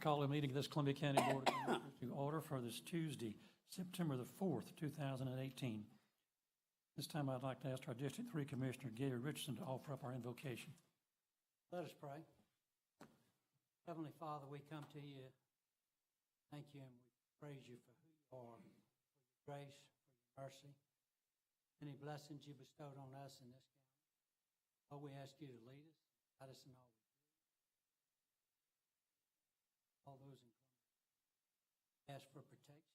call the meeting of this Columbia County Board of Commissioners to order for this Tuesday, September the 4th, 2018. This time I'd like to ask our District 3 Commissioner, Gary Richardson, to offer up our invocation. Let us pray. Heavenly Father, we come to you. Thank you and we praise you for who you are, for your grace, for your mercy, any blessings you bestowed on us in this county. Lord, we ask you to lead us, guide us in all we do. All those in Columbia. Ask for protection,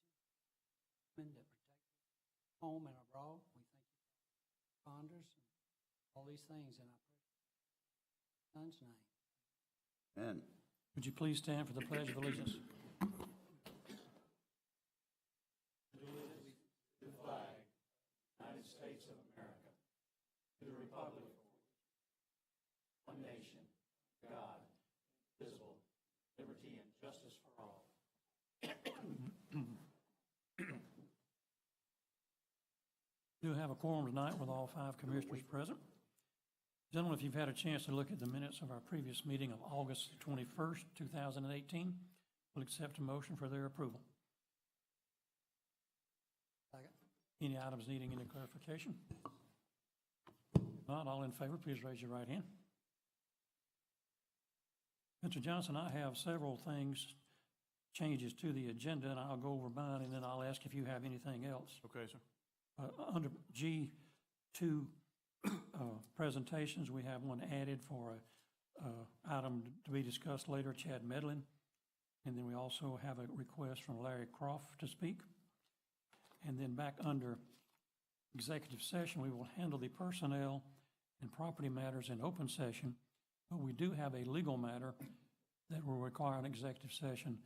men that protect us, home and abroad. We thank you for responders and all these things in our precious Son's name. Amen. Would you please stand for the Pledge of Allegiance? To the flag of the United States of America, to the republic for one nation, God, indivisible, liberty and justice for all. We do have a quorum tonight with all 5 commissioners present. Gentlemen, if you've had a chance to look at the minutes of our previous meeting of August 21st, 2018, we'll accept a motion for their approval. Second. Any items needing any clarification? Not all in favor, please raise your right hand. Mr. Johnson, I have several things, changes to the agenda, and I'll go over mine, and then I'll ask if you have anything else. Okay, sir. Under G2 presentations, we have one added for an item to be discussed later, Chad Medlin. And then we also have a request from Larry Croft to speak. And then back under executive session, we will handle the personnel and property matters in open session. But we do have a legal matter that will require an executive session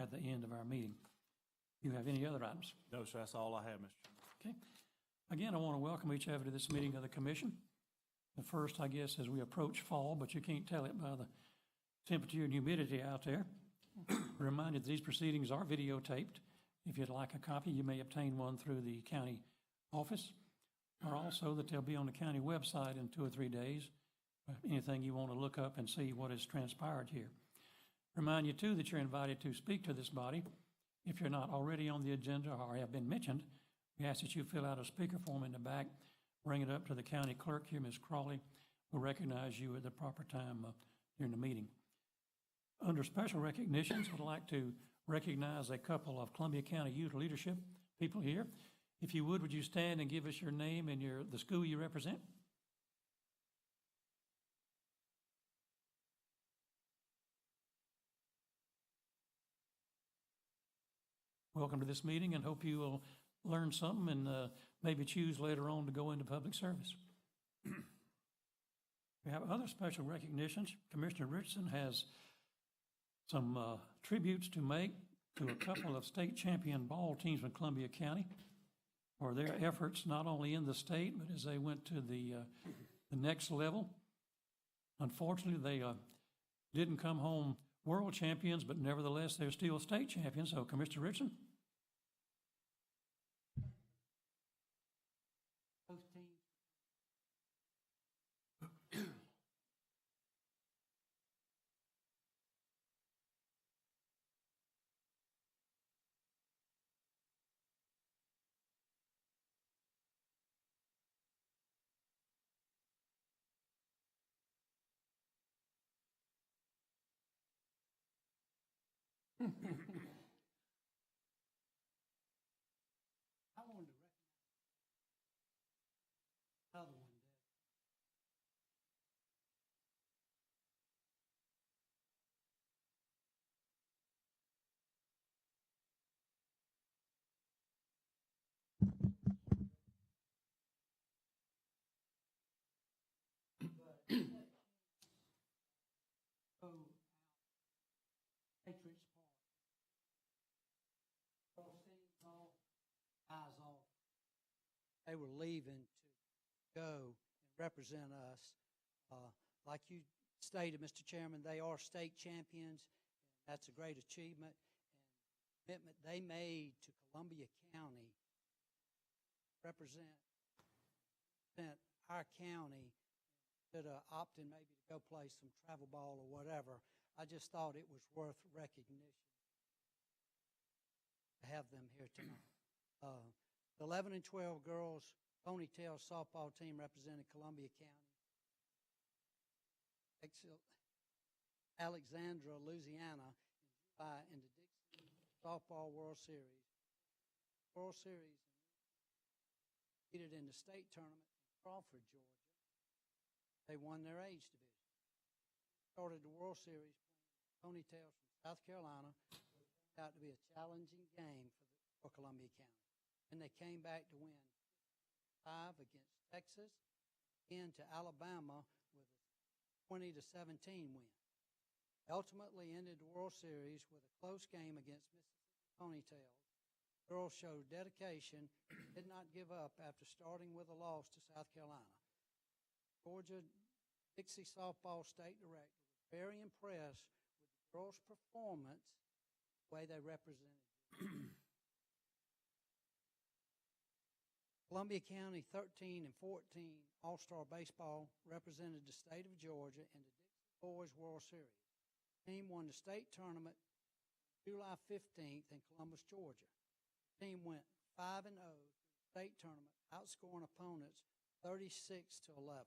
at the end of our meeting. Do you have any other items? No, sir, that's all I have, Mr. Chairman. Okay. Again, I want to welcome each of you to this meeting of the commission. The first, I guess, as we approach fall, but you can't tell it by the temperature and humidity out there. Reminded that these proceedings are videotaped. If you'd like a copy, you may obtain one through the county office, or also that they'll be on the county website in 2 or 3 days. Anything you want to look up and see what has transpired here. Remind you, too, that you're invited to speak to this body. If you're not already on the agenda or have been mentioned, we ask that you fill out a speaker form in the back, bring it up to the county clerk here, Ms. Crawley. We'll recognize you at the proper time during the meeting. Under special recognitions, I'd like to recognize a couple of Columbia County youth leadership people here. If you would you stand and give us your name and the school you represent? Welcome to this meeting, and hope you will learn something and maybe choose later on to go into public service. We have other special recognitions. Commissioner Richardson has some tributes to make to a couple of state champion ball teams in Columbia County for their efforts not only in the state, but as they went to the next level. Unfortunately, they didn't come home world champions, but nevertheless, they're still state champions. So, Commissioner Richardson. Both teams. I wanted to recognize another one did. Go out Patriots Park. All scenes off, eyes off. They were leaving to go and represent us. Like you stated, Mr. Chairman, they are state champions. And that's a great achievement. And the commitment they made to Columbia County represent our county instead of opting maybe to go play some travel ball or whatever. I just thought it was worth recognition to have them here tonight. The 11 and 12 girls ponytail softball team represented Columbia County, Alexandra, Louisiana, in the Dixie Softball World Series. World Series competed in the state tournament in Crawford, Georgia. They won their age division. Started the World Series playing ponytails from South Carolina. It turned out to be a challenging game for Columbia County. And they came back to win 5 against Texas, and to Alabama with a 20-17 win. Ultimately ended the World Series with a close game against Mississippi Ponytails. Girls showed dedication and did not give up after starting with a loss to South Carolina. Georgia Dixie Softball State Director was very impressed with the girls' performance, the way they represented Columbia County 13 and 14 All-Star Baseball represented the state of Georgia in the Dixie Boys World Series. The team won the state tournament July 15th in Columbus, Georgia. The team went 5-0 through the state tournament, outscoring opponents 36-11.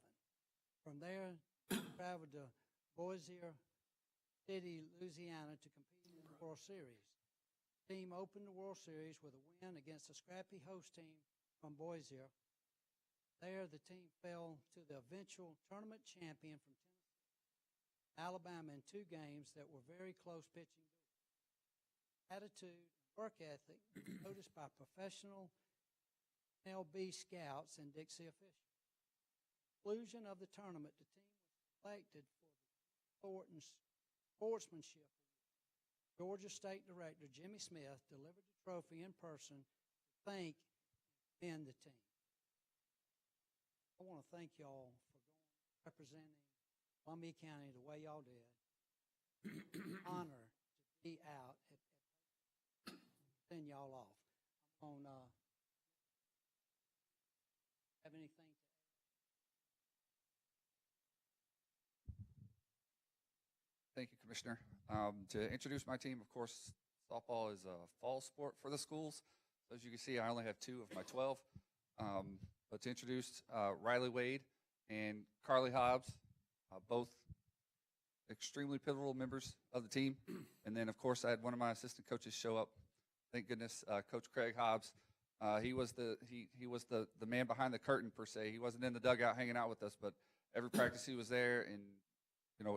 From there, they traveled to Bossier City, Louisiana to compete in the World Series. The team opened the World Series with a win against a scrappy host team from Bossier. There, the team fell to the eventual tournament champion from Tennessee, Alabama, in 2 games that were very close pitching duels. Attitude and work ethic noticed by professional MLB scouts and Dixie officials. Conclusion of the tournament, the team was selected for the Sportsmanship Award. Georgia State Director Jimmy Smith delivered the trophy in person to thank and the team. I want to thank y'all for representing Columbia County the way y'all did. Honor to be out at send y'all off. I'm on. Have anything to add? Thank you, Commissioner. To introduce my team, of course, softball is a fall sport for the schools. So as you can see, I only have 2 of my 12. But to introduce Riley Wade and Carly Hobbs, both extremely pivotal members of the team. And then, of course, I had one of my assistant coaches show up. Thank goodness, Coach Craig Hobbs. He was the man behind the curtain, per se. He wasn't in the dugout hanging out with us, but every practice he was there, and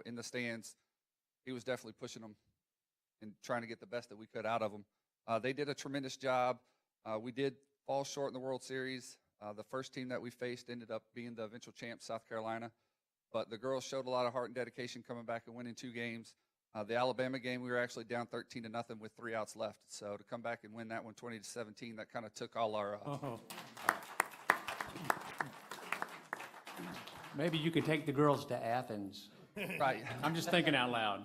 in the stands, he was definitely pushing them and trying to get the best that we could out of them. They did a tremendous job. We did fall short in the World Series. The first team that we faced ended up being the eventual champs, South Carolina. But the girls showed a lot of heart and dedication coming back and winning 2 games. The Alabama game, we were actually down 13-0 with 3 outs left. So to come back and win that one 20-17, that kind of took all our Maybe you could take the girls to Athens. right. I'm just thinking out loud.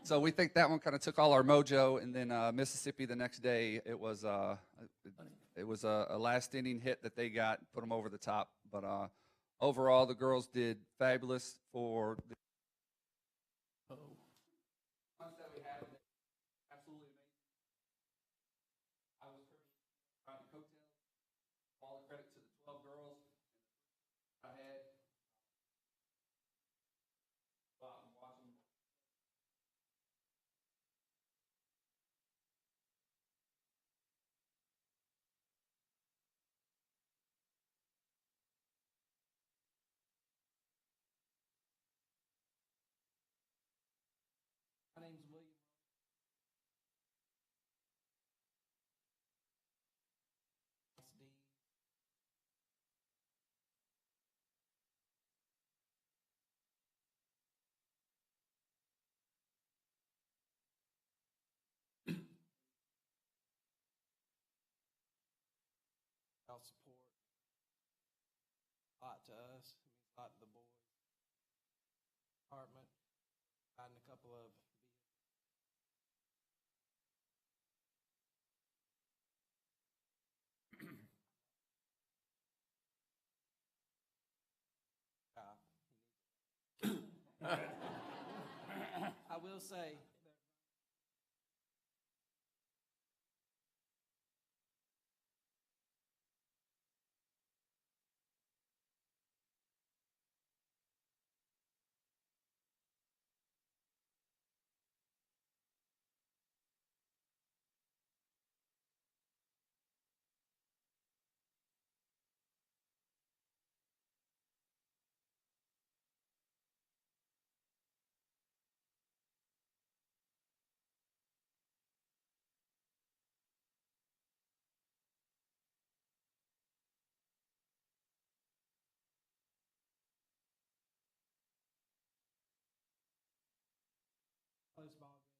So we think that one kind of took all our mojo, and then Mississippi the next day, it was a last inning hit that they got, put them over the top. But overall, the girls did fabulous for the ones that we had. Absolutely amazing. I was trying to coattail. All the credit to the 12 girls I had. Go out and watch them. My name's William. Y'all support a lot to us. It means a lot to the boys. Department, riding a couple of I I will say, close ball game.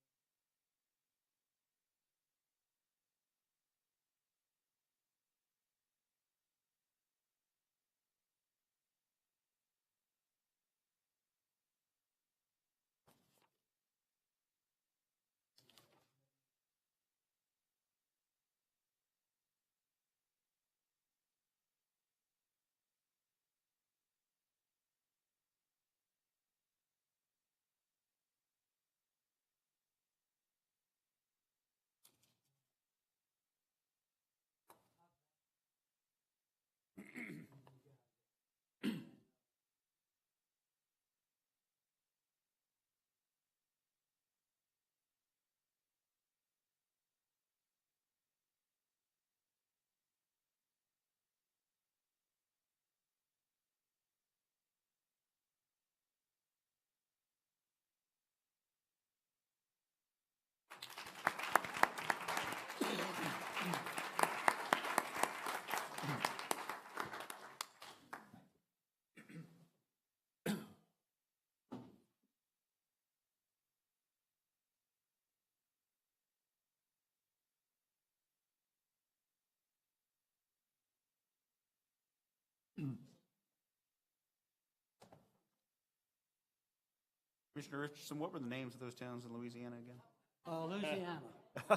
Commissioner Richardson, what were the names of those towns in Louisiana again? Louisiana. I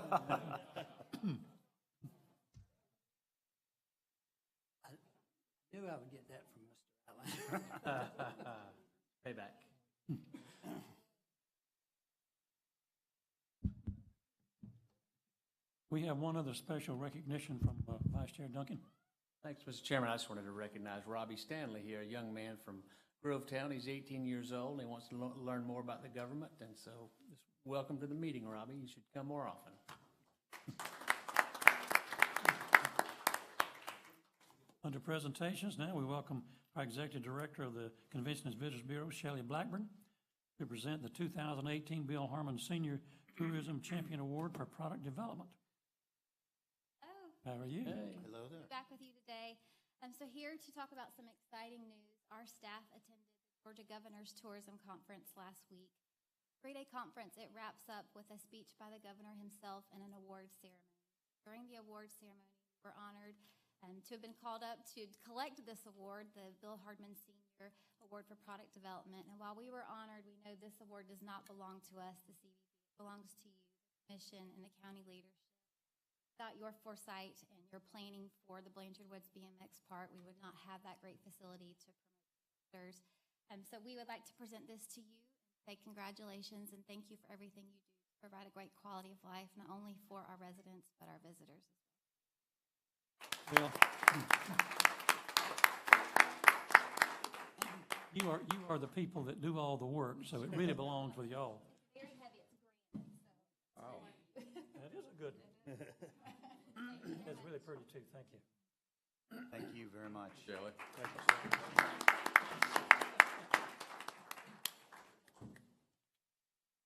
knew I would get that from Mr. Allen. Payback. We have one other special recognition from Vice Chair Duncan. Thanks, Mr. Chairman. I just wanted to recognize Robbie Stanley here, a young man from Grovetown. He's 18 years old, and he wants to learn more about the government, and so just welcome to the meeting, Robbie. You should come more often. Under presentations, now we welcome our Executive Director of the Convention and Visitors Bureau, Shelley Blackburn, to present the 2018 Bill Harmon Senior Tourism Champion Award for Product Development. Oh, How are you? Hello there. back with you today. So here to talk about some exciting news. Our staff attended the Georgia Governor's Tourism Conference last week. 3-day conference, it wraps up with a speech by the governor himself and an awards ceremony. During the awards ceremony, we were honored to have been called up to collect this award, the Bill Hardman Senior Award for Product Development. And while we were honored, we know this award does not belong to us, the CVB. It belongs to you, the commission, and the county leadership. Without your foresight and your planning for the Blanchard Woods BMX Park, we would not have that great facility to promote visitors. So we would like to present this to you and say congratulations and thank you for everything you do to provide a great quality of life, not only for our residents, but our visitors as well. Well, you are the people that do all the work, so it really belongs with y'all. Very heavy, it's grand, so. Oh. That is a good one. That's really pretty too, thank you. Thank you very much. Shelley.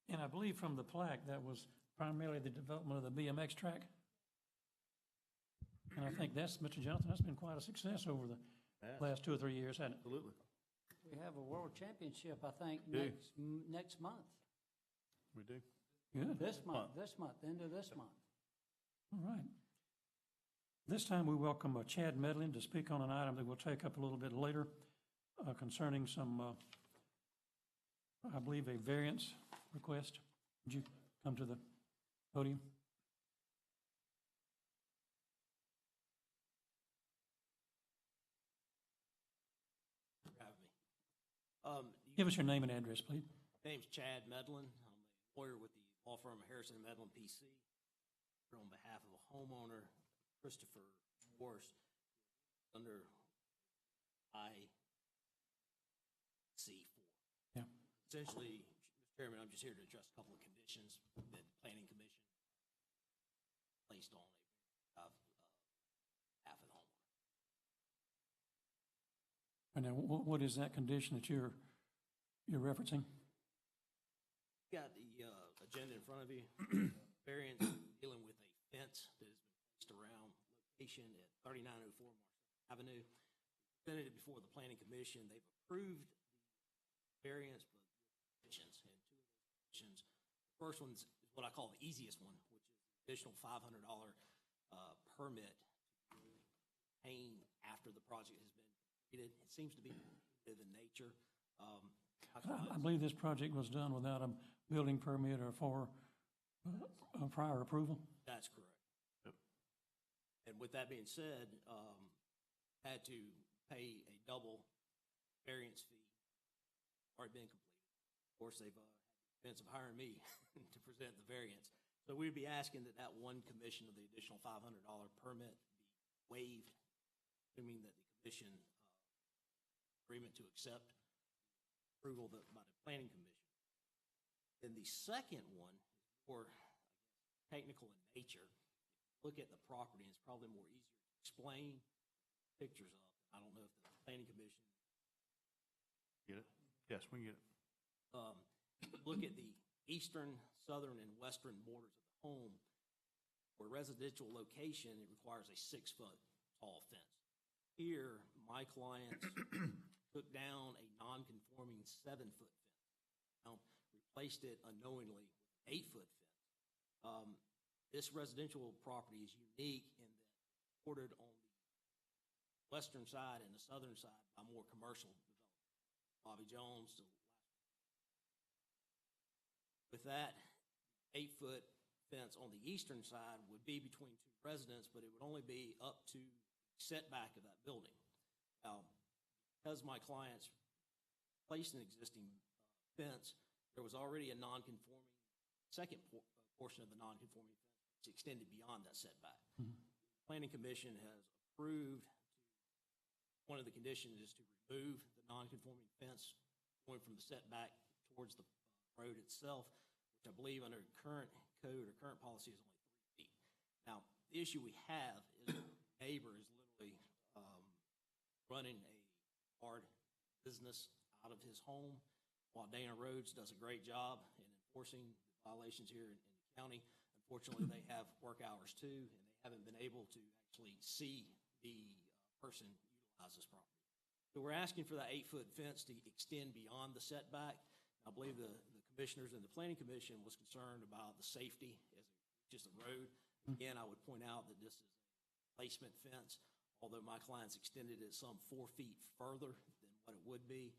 And I believe from the plaque, that was primarily the development of the BMX track. And I think that's, Mr. Johnson, that's been quite a success over the last 2 or 3 years, hasn't it? Absolutely. We have a world championship, I think, Do. next month. We do. Good. This month, end of this month. All right. This time, we welcome Chad Medlin to speak on an item that we'll take up a little bit later concerning some, I believe, a variance request. Would you come to the podium? Give us your name and address, please. Name's Chad Medlin. I'm lawyer with the law firm Harrison Medlin PC. On behalf of a homeowner, Christopher Morse, under IC4. Yeah. Essentially, Mr. Chairman, I'm just here to address a couple of conditions that the Planning Commission placed on behalf of the homeowner. And now, what is that condition that you're referencing? Got the agenda in front of you. Variance dealing with a fence that has been placed around location at 3904 Marshall Avenue. Presented it before the Planning Commission. They've approved the variance, but with conditions. And two of those conditions, the first one is what I call the easiest one, which is the additional $500 permit to obtain after the project has been completed. It seems to be of the nature. I believe this project was done without a building permit or for a prior approval. That's correct. Yep. And with that being said, had to pay a double variance fee, already been completed. Of course, they've had the expense of hiring me to present the variance. So we'd be asking that that one commission of the additional $500 permit be waived, assuming that the commission agreement to accept approval by the Planning Commission. Then the second one is more, technical in nature. If you look at the property, and it's probably more easier to explain pictures of. I don't know if the Planning Commission. Get it? Yes, we get it. Look at the eastern, southern, and western borders of the home. For residential location, it requires a 6-foot tall fence. Here, my clients took down a non-conforming 7-foot fence. Now, replaced it unknowingly with an 8-foot fence. This residential property is unique in that it's bordered on the western side and the southern side by more commercial development. Bobby Jones to the last. With that, 8-foot fence on the eastern side would be between two residents, but it would only be up to setback of that building. Now, because my clients placed an existing fence, there was already a non-conforming second portion of the non-conforming fence which extended beyond that setback. Mm-hmm. The Planning Commission has approved one of the conditions is to remove the non-conforming fence going from the setback towards the road itself, which I believe under current code or current policy is only 3 feet. Now, the issue we have is the neighbor is literally running a hard business out of his home, while Dana Rhodes does a great job in enforcing the violations here in the county. Unfortunately, they have work hours too, and they haven't been able to actually see the person utilize this property. So we're asking for that 8-foot fence to extend beyond the setback. I believe the commissioners and the Planning Commission was concerned about the safety as it reaches the road. Again, I would point out that this is a placement fence, although my clients extended it some 4 feet further than what it would be.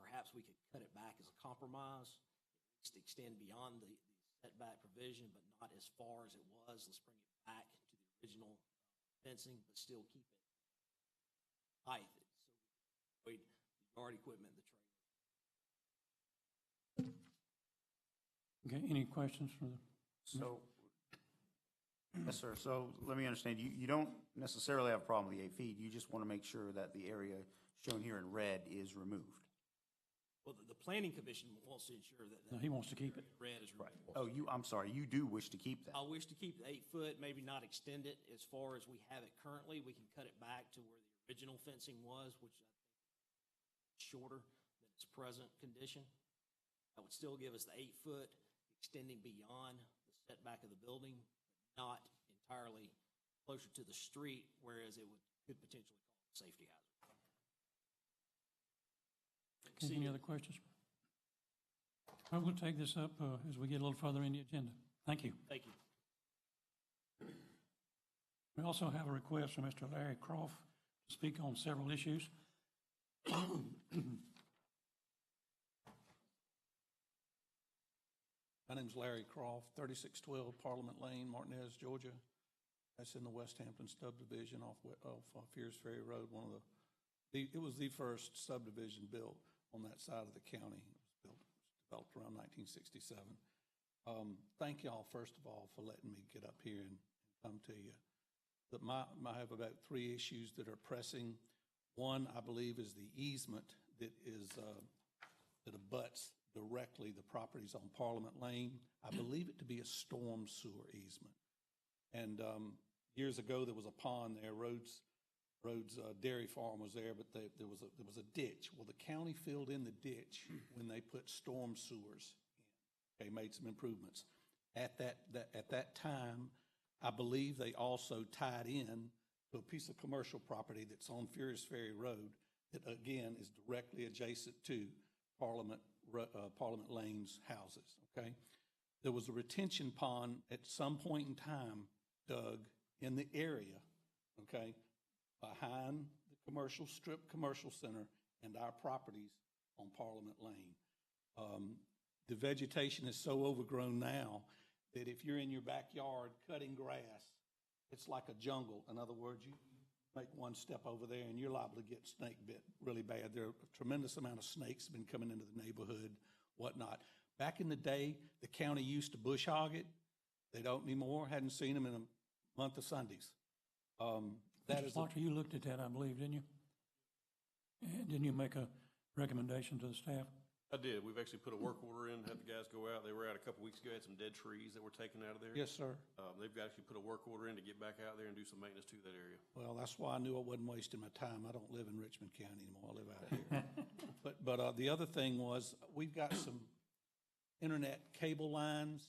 Perhaps we could cut it back as a compromise, at least extend beyond the setback provision, but not as far as it was. Let's bring it back to the original fencing, but still keep it height so we can avoid the yard equipment and the trailer. Okay, any questions for the? So, yes, sir. So let me understand. You don't necessarily have a problem with the 8 feet. You just want to make sure that the area shown here in red is removed. Well, the Planning Commission wants to ensure that No, he wants to keep it. red is removed. Oh, I'm sorry. You do wish to keep that. I wish to keep the 8 foot, maybe not extend it as far as we have it currently. We can cut it back to where the original fencing was, which I think is shorter than its present condition. That would still give us the 8 foot extending beyond the setback of the building, but not entirely closer to the street, whereas it could potentially cause a safety hazard. Okay, any other questions? Well, we'll take this up as we get a little further in the agenda. Thank you. Thank you. We also have a request from Mr. Larry Croft to speak on several issues. My name's Larry Croft, 3612 Parliament Lane, Martinez, Georgia. That's in the West Hampton subdivision off Fears Ferry Road. It was the first subdivision built on that side of the county. It was developed around 1967. Thank y'all, first of all, for letting me get up here and come to you. But I have about 3 issues that are pressing. One, I believe, is the easement that abuts directly the properties on Parliament Lane. I believe it to be a storm sewer easement. And years ago, there was a pond there. Rhodes Dairy Farm was there, but there was a ditch. Well, the county filled in the ditch when they put storm sewers in. Okay, made some improvements. At that time, I believe they also tied in to a piece of commercial property that's on Furious Ferry Road that, again, is directly adjacent to Parliament Lane's houses, okay? There was a retention pond at some point in time dug in the area, okay, behind the commercial center and our properties on Parliament Lane. The vegetation is so overgrown now that if you're in your backyard cutting grass, it's like a jungle. In other words, you make one step over there and you're liable to get snake bit really bad. There are a tremendous amount of snakes been coming into the neighborhood, whatnot. Back in the day, the county used to bush hog it. They don't anymore. Hadn't seen them in a month of Sundays. Mr. Slaughter, you looked at that, I believe, didn't you? And didn't you make a recommendation to the staff? I did. We've actually put a work order in, had the guys go out. They were out a couple weeks ago, had some dead trees that were taken out of there. Yes, sir. They've actually put a work order in to get back out there and do some maintenance to that area. Well, that's why I knew I wasn't wasting my time. I don't live in Richmond County anymore. I live out here. But the other thing was, we've got some internet cable lines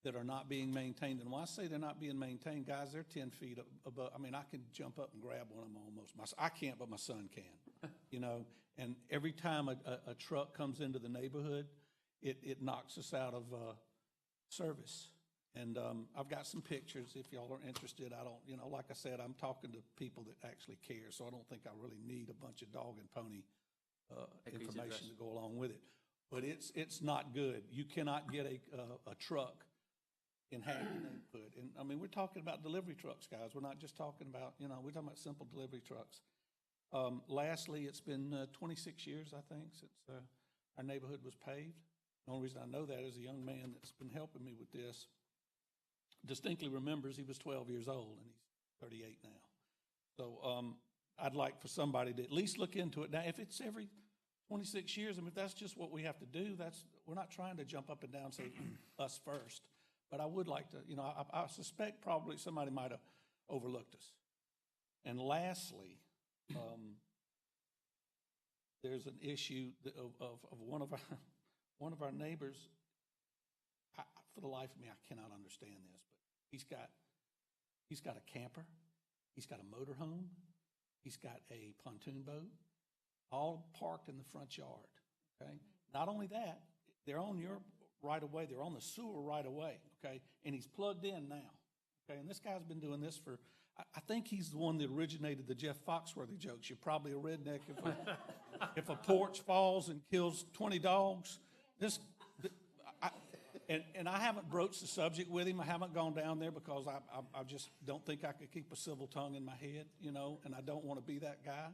that are not being maintained. And when I say they're not being maintained, guys, they're 10 feet above. I mean, I can jump up and grab one of them almost. I can't, but my son can, you know. And every time a truck comes into the neighborhood, it knocks us out of service. And I've got some pictures if y'all are interested. I don't, you know, like I said, I'm talking to people that actually care, so I don't think I really need a bunch of dog and pony information to go along with it. But it's not good. You cannot get a truck in half the neighborhood. And I mean, we're talking about delivery trucks, guys. We're not just talking about, you know, we're talking about simple delivery trucks. Lastly, it's been 26 years, I think, since our neighborhood was paved. The only reason I know that is a young man that's been helping me with this distinctly remembers he was 12 years old, and he's 38 now. So I'd like for somebody to at least look into it. Now, if it's every 26 years, I mean, if that's just what we have to do, we're not trying to jump up and down and say us first. But I would like to, you know, I suspect probably somebody might have overlooked us. And lastly, there's an issue of one of our neighbors. For the life of me, I cannot understand this, but he's got a camper, he's got a motorhome, he's got a pontoon boat, all parked in the front yard. Okay. Not only that, they're on your right of way. They're on the sewer right of way. Okay. And he's plugged in now. Okay. And this guy's been doing this for, I think he's the one that originated the Jeff Foxworthy jokes. You're probably a redneck if a porch falls and kills 20 dogs. And I haven't broached the subject with him. I haven't gone down there because I just don't think I could keep a civil tongue in my head, you know, and I don't want to be that guy.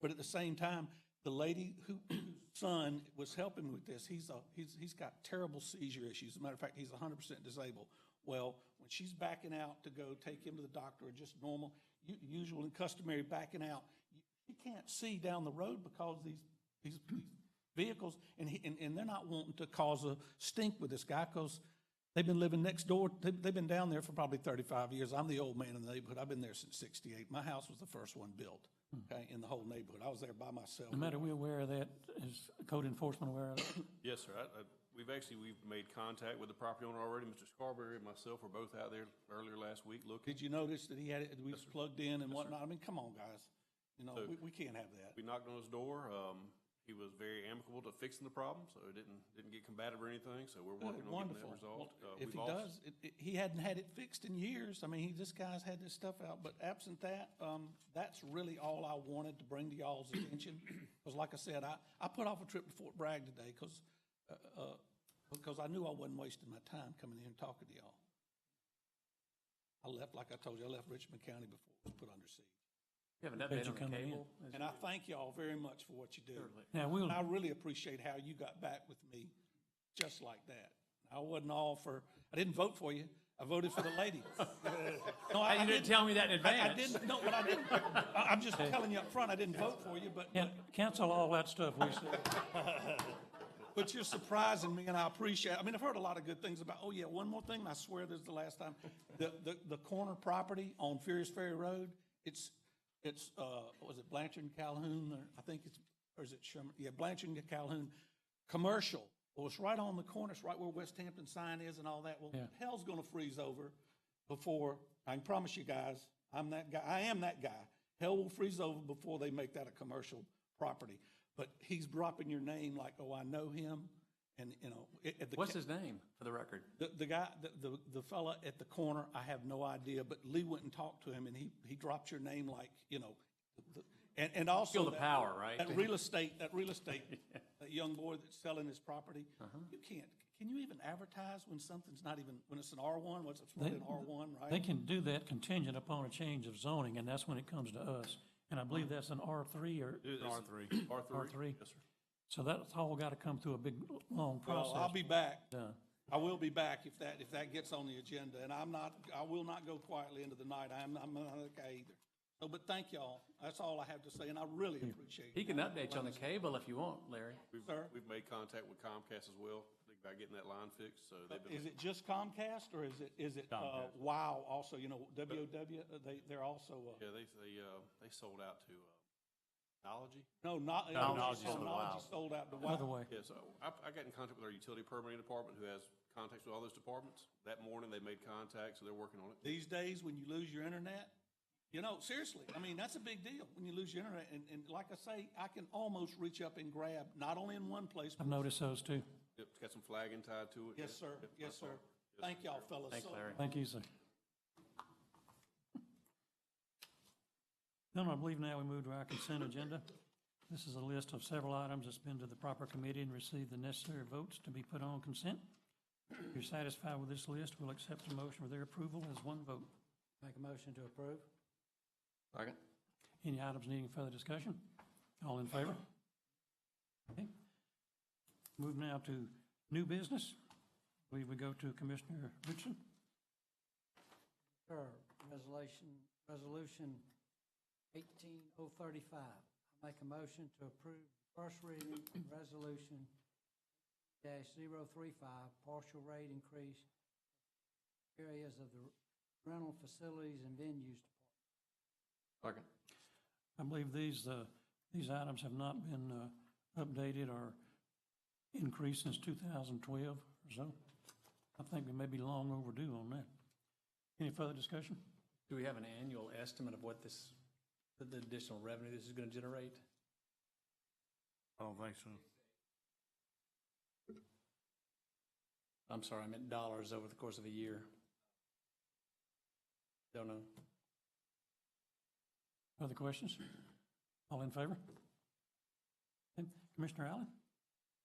But at the same time, the lady whose son was helping me with this, he's got terrible seizure issues. As a matter of fact, he's 100% disabled. Well, when she's backing out to go take him to the doctor or just normal, usual and customary backing out, you can't see down the road because these vehicles, and they're not wanting to cause a stink with this guy because they've been living next door. They've been down there for probably 35 years. I'm the old man in the neighborhood. I've been there since '68. My house was the first one built, okay, in the whole neighborhood. I was there by myself. No matter, we're aware of that. Is code enforcement aware of that? Yes, sir. We've made contact with the property owner already. Mr. Scarberry and myself were both out there earlier last week looking. Did you notice that he had it, we was plugged in and whatnot? I mean, come on, guys. You know, So, we can't have that. We knocked on his door. He was very amicable to fixing the problem, so it didn't get combative or anything. So we're working on getting that resolved. If he does, he hadn't had it fixed in years. I mean, this guy's had this stuff out. But absent that, that's really all I wanted to bring to y'all's attention. Because like I said, I put off a trip to Fort Bragg today because I knew I wasn't wasting my time coming here and talking to y'all. I left, like I told you, I left Richmond County before it was put under siege. You have an update you on come the in. cable? And I thank y'all very much for what you do. Certainly. Now, And I really appreciate how you got back with me just like that. I wasn't all for, I didn't vote for you. I voted for the lady. No, You didn't tell me that in I advance. didn't, no, but I didn't. I'm just telling you up front, I didn't vote for you, but Cancel all that stuff we said. but you're surprising me, and I appreciate it. I mean, I've heard a lot of good things about, oh, yeah, one more thing, and I swear this is the last time. The corner property on Furious Ferry Road, it's was it Blanchard and Calhoun, or I think it's, or is it Sherman? Yeah, Blanchard and Calhoun, commercial. Well, it's right on the corner, it's right where West Hampton sign is and all that. Well, Yeah. hell's gonna freeze over before, I can promise you guys, I'm that guy, I am that guy. Hell will freeze over before they make that a commercial property. But he's dropping your name like, oh, I know him, and, you know. What's his name, for the record? The guy, the fella at the corner, I have no idea, but Lee went and talked to him, and he dropped your name like, you know, and also. Feel the that- power, right? That real estate, that young boy that's selling his property, you can you even advertise when something's not even, when it's an R1, what's it, an R1, right? They can do that contingent upon a change of zoning, and that's when it comes to us. And I believe that's an R3 or R3. R3. Yes, sir. So that's all got to come through a big, long process. Well, I'll be back. Done. I will be back if that gets on the agenda, and I will not go quietly into the night. I'm not that guy either. So, but thank y'all. That's all I have to say, and I really appreciate it. He can update you on the cable if you want, Larry. Sir? We've made contact with Comcast as well about getting that line fixed, so they've been. Is it just Comcast, or is it WOW also, you know, WOW, they're also, Yeah, they sold out to Technology. no, not, Technology Technology sold sold out to By the WOW. way, Yeah, so I got in contact with our utility permitting department, who has contacts with all those departments. That morning, they made contact, so they're working on it. These days, when you lose your internet, you know, seriously, I mean, that's a big deal when you lose your internet. And like I say, I can almost reach up and grab, not only in one place. I've noticed those too. Yep, it's got some flagging tied to it. Yes, sir. Yep, Yes, I saw sir. it. Yes, Thank sir. y'all, fellas. Thanks, Larry. Thank you, sir. Then I believe now we move to our consent agenda. This is a list of several items that's been to the proper committee and received the necessary votes to be put on consent. If you're satisfied with this list, we'll accept a motion for their approval as one vote. Make a motion to approve? Second. Any items needing further discussion? All in favor? Okay. Move now to new business. We would go to Commissioner Richardson. Sir, resolution 18035. I make a motion to approve first reading resolution -035, partial rate increase areas of the rental facilities and venues department. Second. I believe these items have not been updated or increased since 2012 or so. I think we may be long overdue on that. Any further discussion? Do we have an annual estimate of what the additional revenue this is going to generate? I don't think so. I'm sorry, I meant dollars over the course of a year. Don't know. Other questions? All in favor? Okay. Commissioner Allen?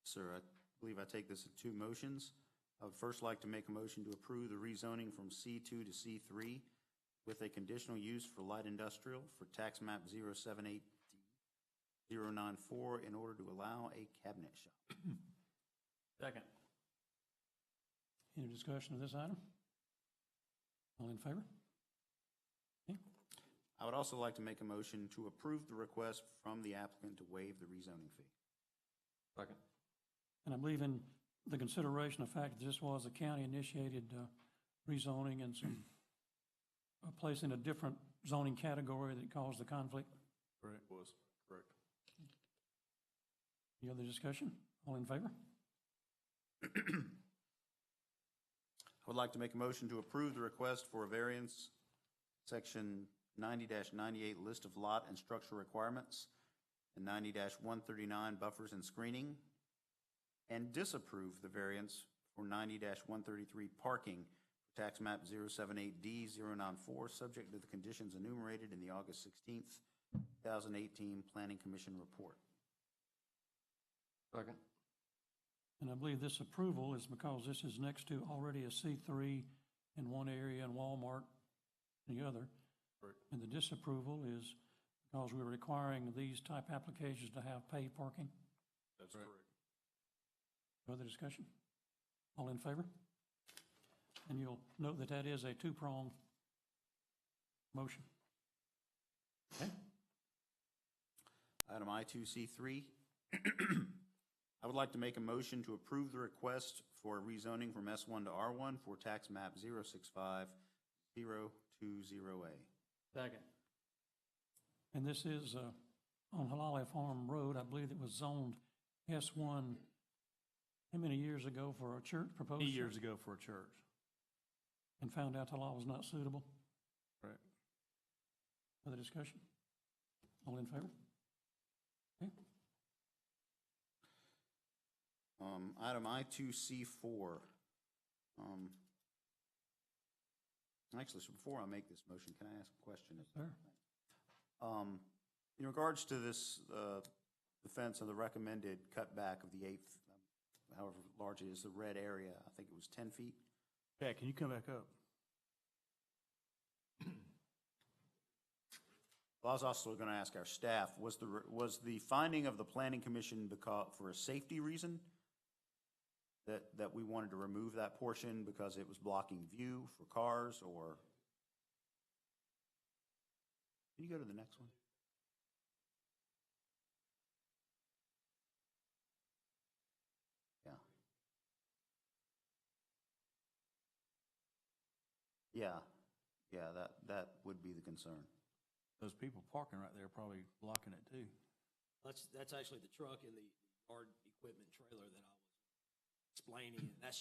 Sir, I believe I take this in two motions. I would first like to make a motion to approve the rezoning from C2 to C3 with a conditional use for light industrial for tax map 078D094 in order to allow a cabinet shop. Second. Any discussion of this item? All in favor? Okay. I would also like to make a motion to approve the request from the applicant to waive the rezoning fee. Second. And I believe in the consideration of the fact that this was a county-initiated rezoning and some place in a different zoning category that caused the conflict. Correct. Was, correct. Any other discussion? All in favor? I would like to make a motion to approve the request for a variance, section 90-98, list of lot and structure requirements, and 90-139, buffers and screening, and disapprove the variance for 90-133, parking, tax map 078D094, subject to the conditions enumerated in the August 16th, 2018 Planning Commission report. Second. And I believe this approval is because this is next to already a C3 in one area and Walmart in the other. Correct. And the disapproval is because we're requiring these type applications to have paid parking. That's correct. Further discussion? All in favor? And you'll note that that is a two-pronged motion. Okay? Item I2C3, I would like to make a motion to approve the request for rezoning from S1 to R1 for tax map 065020A. Second. And this is on Halali Farm Road. I believe it was zoned S1, how many years ago for a church, proposed? 8 years ago for a church. And found out the law was not suitable. Right. Further discussion? All in favor? Okay. Item I2C4. Actually, so before I make this motion, can I ask a question? Sir? In regards to this, the fence of the recommended cutback of the 8th, however large it is, the red area, I think it was 10 feet. Pat, can you come back up? Well, I was also going to ask our staff, was the finding of the planning commission for a safety reason? That we wanted to remove that portion because it was blocking view for cars, or? Can you go to the next one? Yeah, that would be the concern. Those people parking right there are probably blocking it too. That's actually the truck and the yard equipment trailer that I was explaining. And that's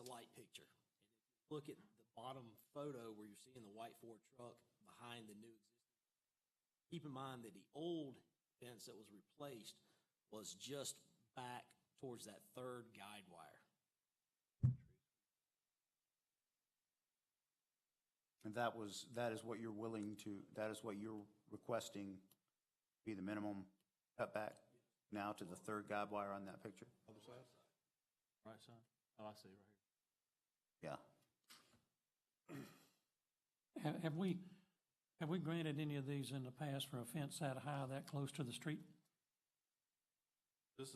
a light picture. And if you look at the bottom photo where you're seeing the white Ford truck behind the new existing, keep in mind that the old fence that was replaced was just back towards that third guide wire. And that is what you're requesting be the minimum cutback now to the third guide wire on that picture? Other side? Right side? Oh, I see, right here. Yeah. Have we granted any of these in the past for a fence that high, that close to the street? This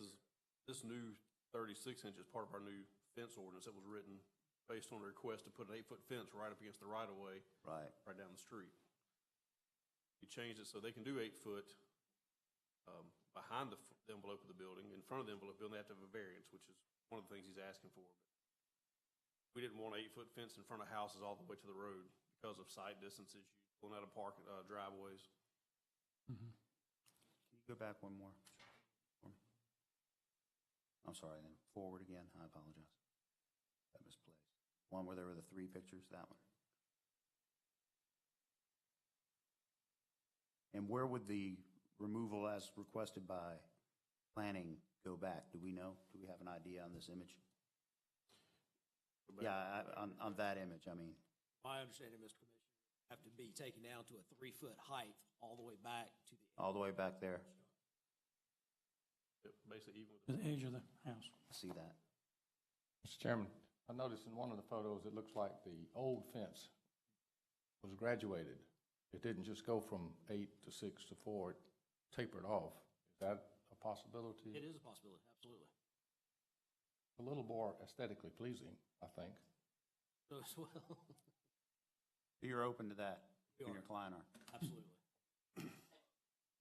new 36 inch is part of our new fence ordinance that was written based on a request to put an 8-foot fence right up against the right-of-way. Right. Right down the street. You changed it so they can do 8 foot behind the envelope of the building. In front of the envelope building, they have to have a variance, which is one of the things he's asking for. We didn't want an 8-foot fence in front of houses all the way to the road because of sight distance issues, pulling out of driveways. Mm-hmm. Can you go back one more? I'm sorry, then forward again. I apologize. That misplaced. One where there were the 3 pictures, that one. And where would the removal as requested by planning go back? Do we know? Do we have an idea on this image? Yeah, on that image, I mean. My understanding, Mr. Commissioner, have to be taken down to a 3-foot height all the way back to the. All the way back there. Basically, even with To the edge of the house. I see that. Mr. Chairman, I noticed in one of the photos, it looks like the old fence was graduated. It didn't just go from 8 to 6 to 4, it tapered off. Is that a possibility? It is a possibility, absolutely. A little more aesthetically pleasing, I think. So as well. You're open to that, We you and are. your client are. Absolutely.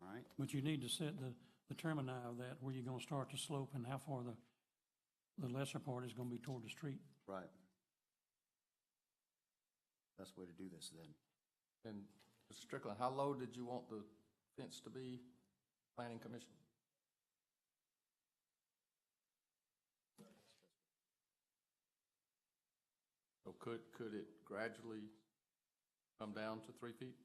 All right. But you need to set the termini of that, where you're gonna start the slope and how far the lesser part is gonna be toward the street. Right. Best way to do this then. And Mr. Strickland, how low did you want the fence to be, Planning Commission? So could it gradually come down to 3 feet?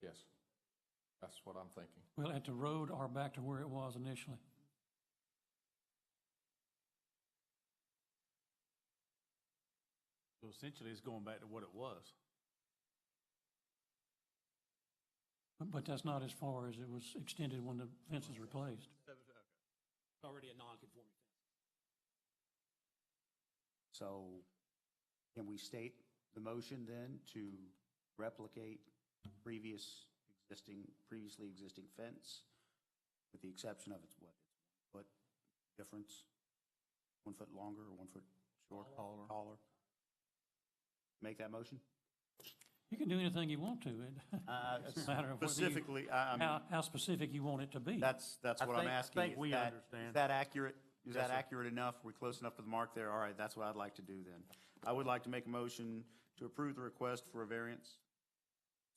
Yes, that's what I'm thinking. Well, at the road or back to where it was initially. So essentially, it's going back to what it was. But that's not as far as it was extended when the fence was replaced. It's already a non-conforming fence. So can we state the motion then to replicate previously existing fence with the exception of it's what, it's 1 foot difference? 1 foot longer or 1 foot shorter? Taller. Make that motion? You can do anything you want to. It's a matter of whether you- Specifically, how specific you want it to be. that's what I'm asking. think Is we that- understand. Is that accurate? Is Yes, that sir. accurate enough? We're close enough to the mark there? All right, that's what I'd like to do then. I would like to make a motion to approve the request for a variance.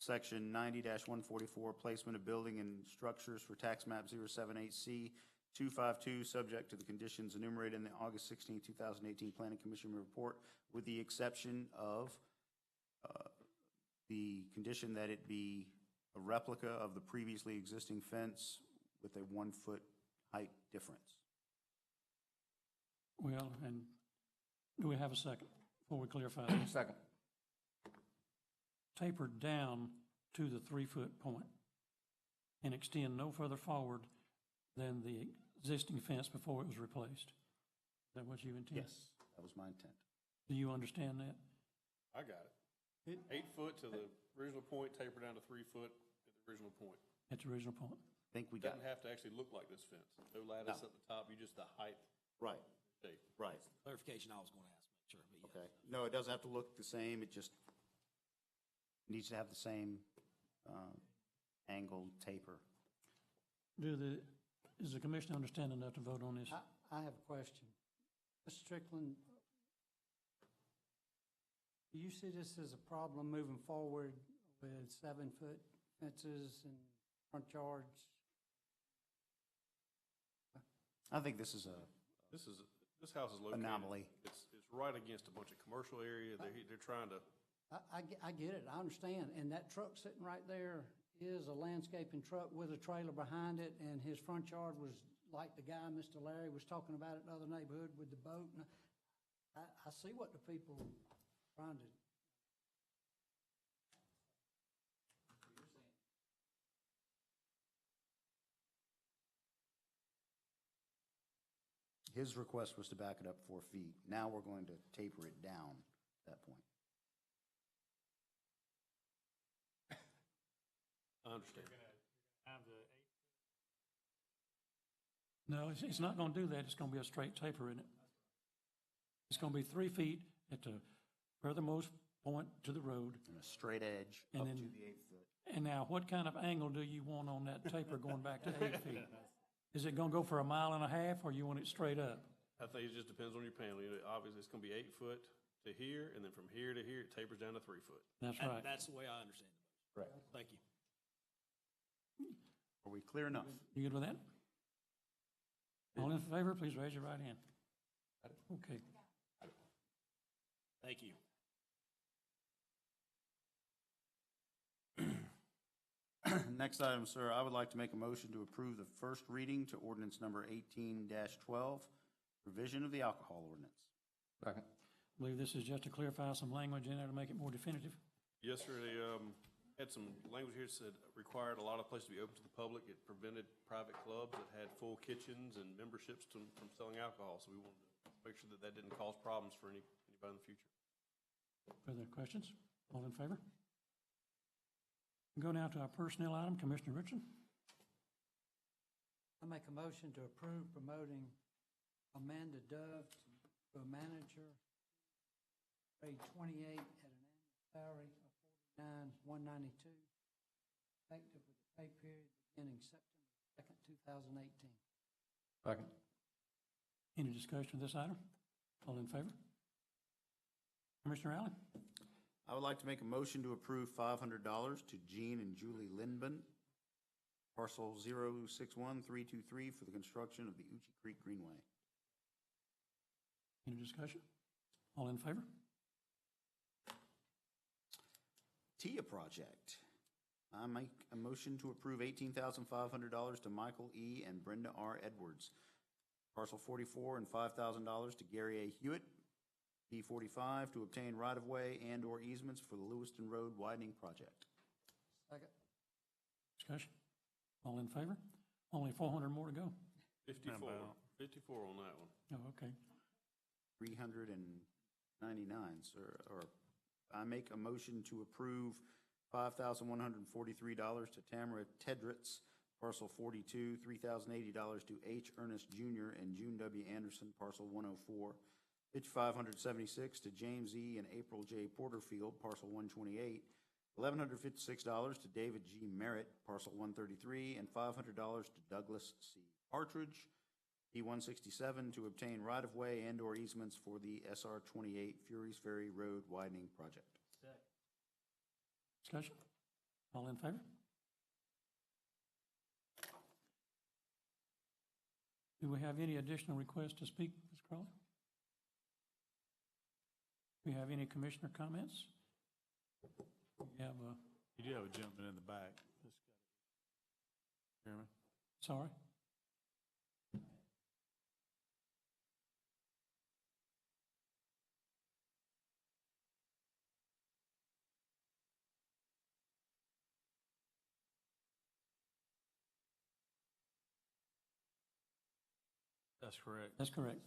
Section 90-144, placement of building and structures for tax map 078C 252, subject to the conditions enumerated in the August 16, 2018 Planning Commission report, with the exception of the condition that it be a replica of the previously existing fence with a 1 foot height difference. Well, and do we have a second before we clarify this? Second. Tapered down to the 3-foot point and extend no further forward than the existing fence before it was replaced. Is that what you intend? Yes, that was my intent. Do you understand that? I got it. 8 foot to the original point, taper down to 3 foot at the original point. At the original point? I think we got Doesn't have to actually look like this fence. No lattice No. at the top, you just the height right, shape. right. Clarification I was going to ask, make sure, but yeah. Okay. No, it doesn't have to look the same. It just needs to have the same angled taper. Is the commission understand enough to vote on this? I have a question. Mr. Strickland, do you see this as a problem moving forward with 7-foot fences and front yards? I think this is a This house is located. anomaly. It's right against a bunch of commercial area. They're trying to, I get it, I understand, and that truck sitting right there is a landscaping truck with a trailer behind it, and his front yard was like the guy, Mr. Larry, was talking about it in another neighborhood with the boat, and I see what the people trying to. His request was to back it up 4 feet. Now we're going to taper it down at that point. I understand. No, it's not going to do that. It's going to be a straight taper, isn't it? It's going to be 3 feet at the furthermost point to the road. And a straight edge And up then- to the 8 foot. And now, what kind of angle do you want on that taper going back to 8 feet? Is it going to go for 1.5 miles, or you want it straight up? I think it just depends on your panel. You know, obviously, it's going to be 8 foot to here, and then from here to here, it tapers down to 3 foot. That's right. That's the way I understand it. Correct. Thank you. Are we clear enough? You good with that? All in favor, please raise your right hand. Okay. Thank you. Next item, sir, I would like to make a motion to approve the first reading to ordinance number 18-12, revision of the alcohol ordinance. Second. I believe this is just to clarify some language in there to make it more definitive. Yes, sir. They had some language here that said required a lot of places to be open to the public. It prevented private clubs that had full kitchens and memberships from selling alcohol. So we wanted to make sure that that didn't cause problems for anybody in the future. Further questions? All in favor? Go now to our personnel item. Commissioner Richardson. I make a motion to approve promoting Amanda Dove to a manager, grade 28 at an annual salary of $49,192, effective with the pay period beginning September 2nd, 2018. Second. Any discussion of this item? All in favor? Commissioner Allen? I would like to make a motion to approve $500 to Jean and Julie Lindman, parcel 061323, for the construction of the Uchi Creek Greenway. Any discussion? All in favor? TIA project. I make a motion to approve $18,500 to Michael E. and Brenda R. Edwards, parcel 44, and $5,000 to Gary A. Hewitt, P45, to obtain right-of-way and/or easements for the Lewiston Road widening project. Second. Discussion? All in favor? Only 400 more to go. 54 on that one. Oh, okay. 399, sir, or I make a motion to approve $5,143 to Tamara Tedritz, parcel 42, $3,080 to H. Ernest Jr. and June W. Anderson, parcel 104. Pitch 576 to James E. and April J. Porterfield, parcel 128. $1,156 to David G. Merritt, parcel 133, and $500 to Douglas C. Partridge, P-167, to obtain right-of-way and/or easements for the SR 28 Furies Ferry Road widening project. Discussion? All in favor? Do we have any additional requests to speak, Ms. Crawley? Do we have any commissioner comments? We have a, You do have a gentleman in the back. Chairman? sorry? That's correct. That's correct.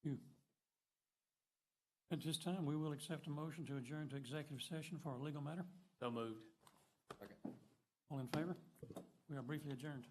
You. At this time, we will accept a motion to adjourn to executive session for a legal matter. So moved. All in favor? We are briefly adjourned.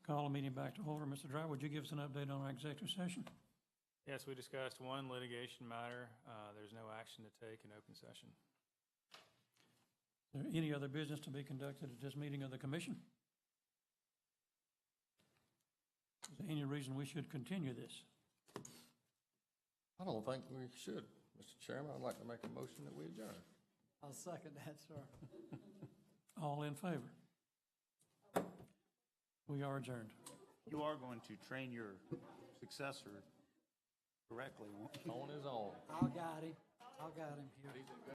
Call the meeting back to order. Mr. Dry, would you give us an update on our executive session? Yes, we discussed one litigation matter. There's no action to take in open session. Is there any other business to be conducted at this meeting of the commission? Is there any reason we should continue this? I don't think we should, Mr. Chairman. I'd like to make a motion that we adjourn. I'll second that, sir. All in favor? We are adjourned. You are going to train your successor correctly, won't you? On his own. I got him here.